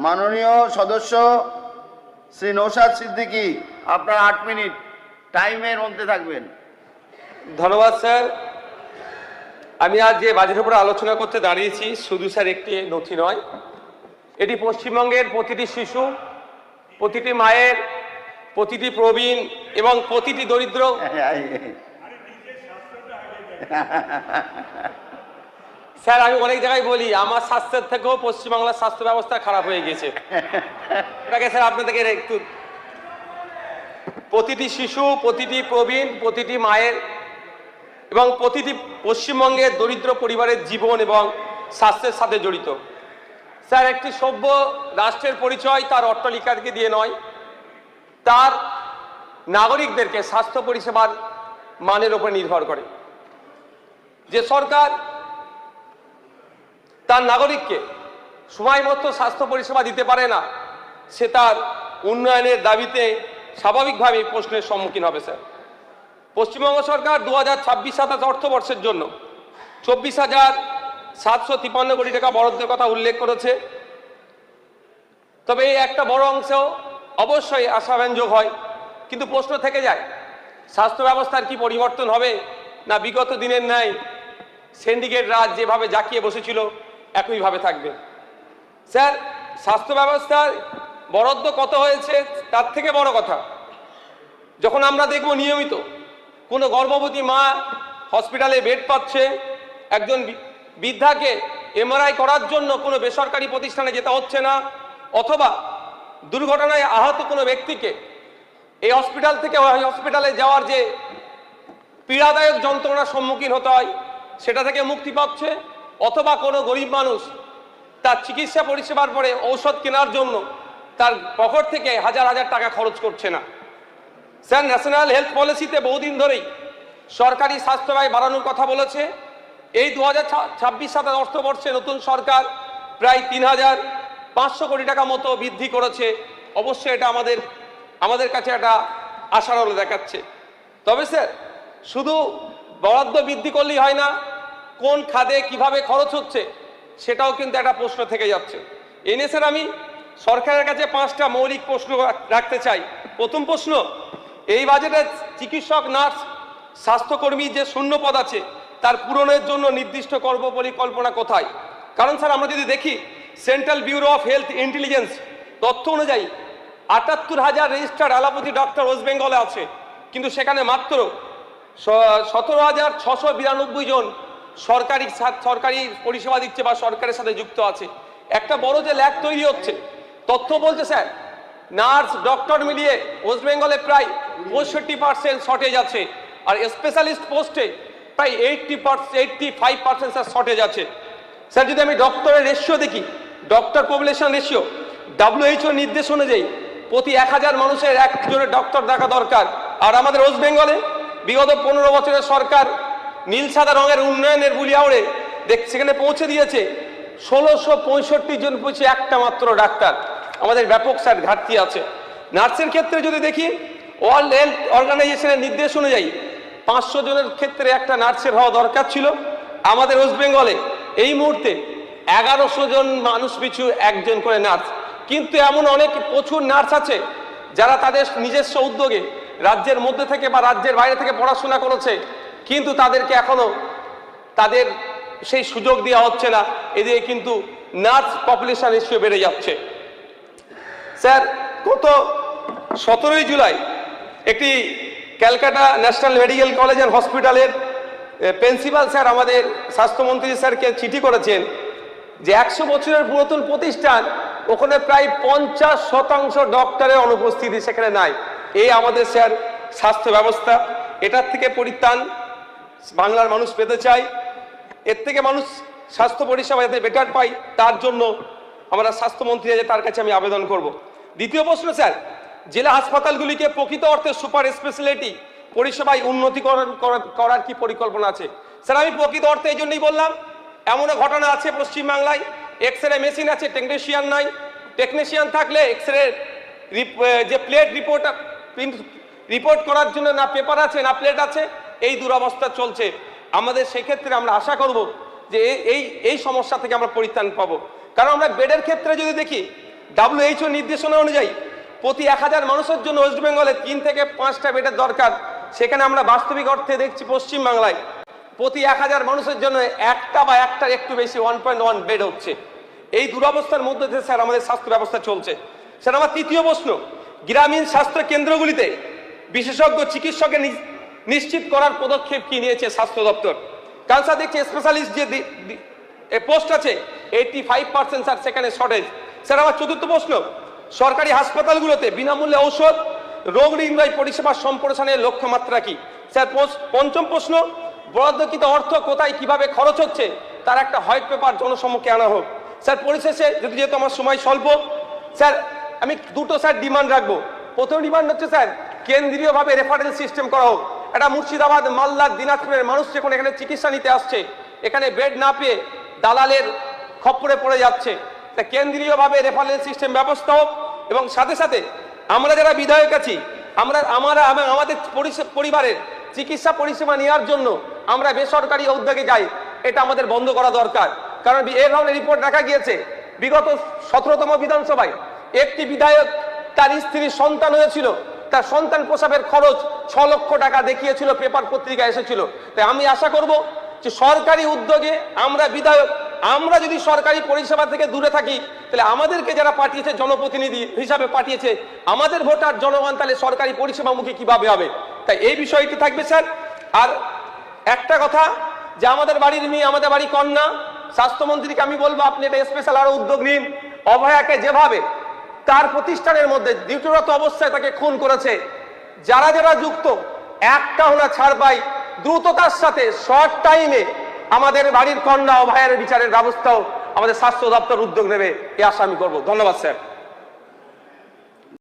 মাননীয় সদস্য শ্রী নৌশাদ সিদ্দিকী, আপনার 8 মিনিট টাইমের মধ্যে থাকবেন। ধন্যবাদ স্যার। আমি আজ যে বাজেটের উপর আলোচনা করতে দাঁড়িয়েছি শুধু স্যার একটি নথি নয়, এটি পশ্চিমবঙ্গের প্রতিটি শিশু, প্রতিটি মায়ের, প্রতিটি প্রবীণ এবং প্রতিটি দরিদ্র। স্যার আমি অনেক জায়গায় বলি আমার স্বাস্থ্যের থেকেও পশ্চিমবাংলার স্বাস্থ্য ব্যবস্থা খারাপ হয়ে গেছে। এটাকে স্যার আপনাদেরকে একটু, প্রতিটি শিশু, প্রতিটি প্রবীণ, প্রতিটি মায়ের এবং প্রতিটি পশ্চিমবঙ্গের দরিদ্র পরিবারের জীবন এবং স্বাস্থ্যের সাথে জড়িত। স্যার একটি সভ্য রাষ্ট্রের পরিচয় তার অট্টালিকাকে দিয়ে নয়, তার নাগরিকদেরকে স্বাস্থ্য পরিষেবার মানের উপর নির্ভর করে। যে সরকার তার নাগরিককে সময় মতো স্বাস্থ্য পরিষেবা দিতে পারে না, সে তার উন্নয়নের দাবিতে স্বাভাবিকভাবেই প্রশ্নের সম্মুখীন হবে। স্যার পশ্চিমবঙ্গ সরকার 2026-27 অর্থবর্ষের জন্য 24,753 কোটি টাকা বরাদ্দের কথা উল্লেখ করেছে। তবে এই একটা বড় অংশ অবশ্যই আশাব্যঞ্জক হয়, কিন্তু প্রশ্ন থেকে যায় স্বাস্থ্য ব্যবস্থার কি পরিবর্তন হবে, না বিগত দিনের ন্যায় সিন্ডিকেট রাজ যেভাবে জাঁকিয়ে বসেছিল একইভাবে থাকবে। স্যার স্বাস্থ্য ব্যবস্থার বরাদ্দ কত হয়েছে তার থেকে বড় কথা, যখন আমরা দেখব নিয়মিত কোনো গর্ভবতী মা হসপিটালে বেড পাচ্ছে, একজন বৃদ্ধাকে এমআরআই করার জন্য কোনো বেসরকারি প্রতিষ্ঠানে যেতে হচ্ছে না, অথবা দুর্ঘটনায় আহত কোনো ব্যক্তিকে এই হসপিটাল থেকে ওই হসপিটালে যাওয়ার যে পীড়াদায়ক যন্ত্রণার সম্মুখীন হতে হয় সেটা থেকে মুক্তি পাচ্ছে, অথবা কোনো গরিব মানুষ তার চিকিৎসা পরিষেবার পরে ঔষধ কেনার জন্য তার পকেট থেকে হাজার হাজার টাকা খরচ করছে না। স্যার ন্যাশনাল হেলথ পলিসিতে বহুদিন ধরেই সরকারি স্বাস্থ্য ব্যয় বাড়ানোর কথা বলেছে। এই 2026-27 অর্থবর্ষে নতুন সরকার প্রায় 3,500 কোটি টাকা মতো বৃদ্ধি করেছে। অবশ্যই এটা আমাদের কাছে একটা আশার আলো দেখাচ্ছে। তবে স্যার শুধু বরাদ্দ বৃদ্ধি করলেই হয় না, কোন খাতে কিভাবে খরচ হচ্ছে সেটাও কিন্তু একটা প্রশ্ন থেকে যাচ্ছে। এই নিয়ে স্যার আমি সরকারের কাছে 5টা মৌলিক প্রশ্ন রাখতে চাই। প্রথম প্রশ্ন, এই বাজেটে চিকিৎসক, নার্স, স্বাস্থ্যকর্মী যে শূন্য পদ আছে তার পূরণের জন্য নির্দিষ্ট কর্মপরিকল্পনা কোথায়? কারণ স্যার আমরা যদি দেখি central bureau of health intelligence তথ্য অনুযায়ী 78,000 রেজিস্টার্ড অ্যালোপ্যাথি ডক্টর ওয়েস্ট বেঙ্গলে আছে, কিন্তু সেখানে মাত্র 17,692 জন সরকারি পরিষেবা দিচ্ছে বা সরকারের সাথে যুক্ত আছে। একটা বড় যে ল্যাগ তৈরি হচ্ছে, তথ্য বলছে স্যার নার্স ডক্টর মিলিয়ে ওয়েস্ট বেঙ্গলে প্রায় 65% শর্টেজ আছে, আর স্পেশালিস্ট পোস্টে প্রায় 85% স্যার শর্টেজ আছে। স্যার যদি আমি ডক্টরের রেশিও দেখি, ডক্টর পপুলেশন রেশিও WHO নির্দেশ অনুযায়ী প্রতি 1000 মানুষের একজনের ডক্টর দেখা দরকার, আর আমাদের ওয়েস্ট বেঙ্গলে বিগত 15 বছরের সরকার নীল সাদা রঙের উন্নয়নের বুলি আওড়ে সেখানে পৌঁছে দিয়েছে 1665 জন পিছিয়ে একটা মাত্র ডাক্তার। আমাদের ব্যাপক স্যার ঘাটতি আছে। নার্সের ক্ষেত্রে যদি দেখি ওয়ার্ল্ড হেলথ অর্গানাইজেশনের নির্দেশ অনুযায়ী 500 জনের ক্ষেত্রে একটা নার্সের হওয়া দরকার ছিল। আমাদের ওয়েস্ট বেঙ্গলে এই মুহূর্তে 1100 জন মানুষ পিছু একজন করে নার্স, কিন্তু এমন অনেক প্রচুর নার্স আছে যারা তাদের নিজস্ব উদ্যোগে রাজ্যের মধ্যে থেকে বা রাজ্যের বাইরে থেকে পড়াশোনা করেছে, কিন্তু তাদেরকে এখনো তাদের সেই সুযোগ দেওয়া হচ্ছে না। এদিকে কিন্তু নার্স পপুলেশন রেশিও বেড়ে যাচ্ছে। স্যার গত 17 জুলাই একটি Calcutta national medical college and হসপিটালের প্রিন্সিপাল স্যার আমাদের স্বাস্থ্যমন্ত্রী স্যারকে চিঠি করেছেন যে 100 বছরের পুরাতন প্রতিষ্ঠান, ওখানে প্রায় 50% ডক্টরের অনুপস্থিতি সেখানে নাই। এই আমাদের স্যার স্বাস্থ্য ব্যবস্থা, এটার থেকে পরিত্রাণ বাংলার মানুষ পেতে চায়। এর থেকে মানুষ স্বাস্থ্য পরিষেবা যাতে বেটার পায় তার জন্য আমরা স্বাস্থ্যমন্ত্রী তার কাছে আমি আবেদন করব। দ্বিতীয় প্রশ্ন স্যার, জেলা হাসপাতালগুলিকে প্রকৃত অর্থে সুপার স্পেশালিটি পরিষেবায় উন্নতিকরণ করার কি পরিকল্পনা আছে? স্যার আমি প্রকৃত অর্থে এই জন্যই বললাম, এমনও ঘটনা আছে পশ্চিমবাংলায় এক্স-রে মেশিন আছে, টেকনিশিয়ান নাই। টেকনিশিয়ান থাকলে এক্স-রে যে প্লেট রিপোর্ট করার জন্য না পেপার আছে না প্লেট আছে, এই দুরবস্থা চলছে। আমাদের সেক্ষেত্রে আমরা আশা করব যে এই সমস্যা থেকে আমরা পরিত্রাণ পাবো। কারণ আমরা বেডের ক্ষেত্রে যদি দেখি WHO নির্দেশনা অনুযায়ী প্রতি 1000 মানুষের জন্য ওয়েস্ট বেঙ্গলে 3 থেকে 5টা বেডের দরকার। সেখানে আমরা বাস্তবিক অর্থে দেখছি পশ্চিম বাংলায় প্রতি 1000 মানুষের জন্য একটা বা একটার একটু বেশি 1.1 বেড হচ্ছে। এই দুরবস্থার মধ্যে দিয়ে স্যার আমাদের স্বাস্থ্য ব্যবস্থা চলছে। স্যার আমার তৃতীয় প্রশ্ন, গ্রামীণ স্বাস্থ্য কেন্দ্রগুলিতে বিশেষজ্ঞ চিকিৎসকের নিশ্চিত করার পদক্ষেপ কি নিয়েছে স্বাস্থ্য দপ্তর? কারণ স্যার দেখছি স্পেশালিস্ট যে পোস্ট আছে 85% স্যার সেখানে শর্টেজ। স্যার আমার চতুর্থ প্রশ্ন, সরকারি হাসপাতালগুলোতে বিনামূল্যে ঔষধ রোগ নির্ণয় পরিষেবা সম্প্রসারণের লক্ষ্যমাত্রা কি? স্যার পঞ্চম প্রশ্ন, বরাদ্দকৃত অর্থ কোথায় কিভাবে খরচ হচ্ছে তার একটা হোয়াইট পেপার জনসম্মুখে আনা হোক। স্যার পরিশেষে, যেহেতু আমার সময় স্বল্প, স্যার আমি দুটো স্যার ডিমান্ড রাখবো। প্রথম ডিমান্ড হচ্ছে স্যার কেন্দ্রীয়ভাবে রেফারেল সিস্টেম করা হোক। এটা মুর্শিদাবাদ, মালদা, দিনাজপুরের মানুষ যখন এখানে চিকিৎসা নিতে আসছে, এখানে বেড না পেয়ে দালালের খপ্পরে পড়ে যাচ্ছে, তা কেন্দ্রীয়ভাবে রেফারেল সিস্টেম ব্যবস্থা হোক। এবং সাথে সাথে আমরা যারা বিধায়ক আছি, আমাদের পরিবারের চিকিৎসা পরিষেবা নেওয়ার জন্য আমরা বেসরকারি উদ্যোগে যাই, এটা আমাদের বন্ধ করা দরকার। কারণ এই ধরনের রিপোর্ট দেখা গিয়েছে বিগত 17তম বিধানসভায় একটি বিধায়ক তার স্ত্রীর সন্তান হয়েছিল, তার সন্তান প্রসবের খরচ 6 লক্ষ টাকা দেখিয়েছিল, পেপার পত্রিকা এসেছিল। তাই আমি আশা করব যে সরকারি উদ্যোগে আমরা বিধায়ক, আমরা যদি সরকারি পরিষেবা থেকে দূরে থাকি, তাহলে আমাদেরকে যারা পাঠিয়েছে জনপ্রতিনিধি হিসাবে পাঠিয়েছে, আমাদের ভোটার জনগণ তাহলে সরকারি পরিষেবামুখী কিভাবে হবে? তাই এই বিষয়টি থাকবে স্যার। আর একটা কথা, যে আমাদের বাড়ির মেয়ে, আমাদের বাড়ি কন্যা, স্বাস্থ্যমন্ত্রীকে আমি বলবো আপনি এটা স্পেশাল আরো উদ্যোগ নিন। অভয়াকে যেভাবে তার প্রতিষ্ঠানের মধ্যে ডিউটিরত অবস্থায় তাকে খুন করেছে, যারা যারা যুক্ত একটাও না ছাড় পাই, দ্রুততার সাথে শর্ট টাইমে আমাদের বাড়ির কন্যা অভয়ের বিচারের ব্যবস্থাও আমাদের স্বাস্থ্য দপ্তর উদ্যোগ নেবে, এই আশা আমি করবো। ধন্যবাদ স্যার।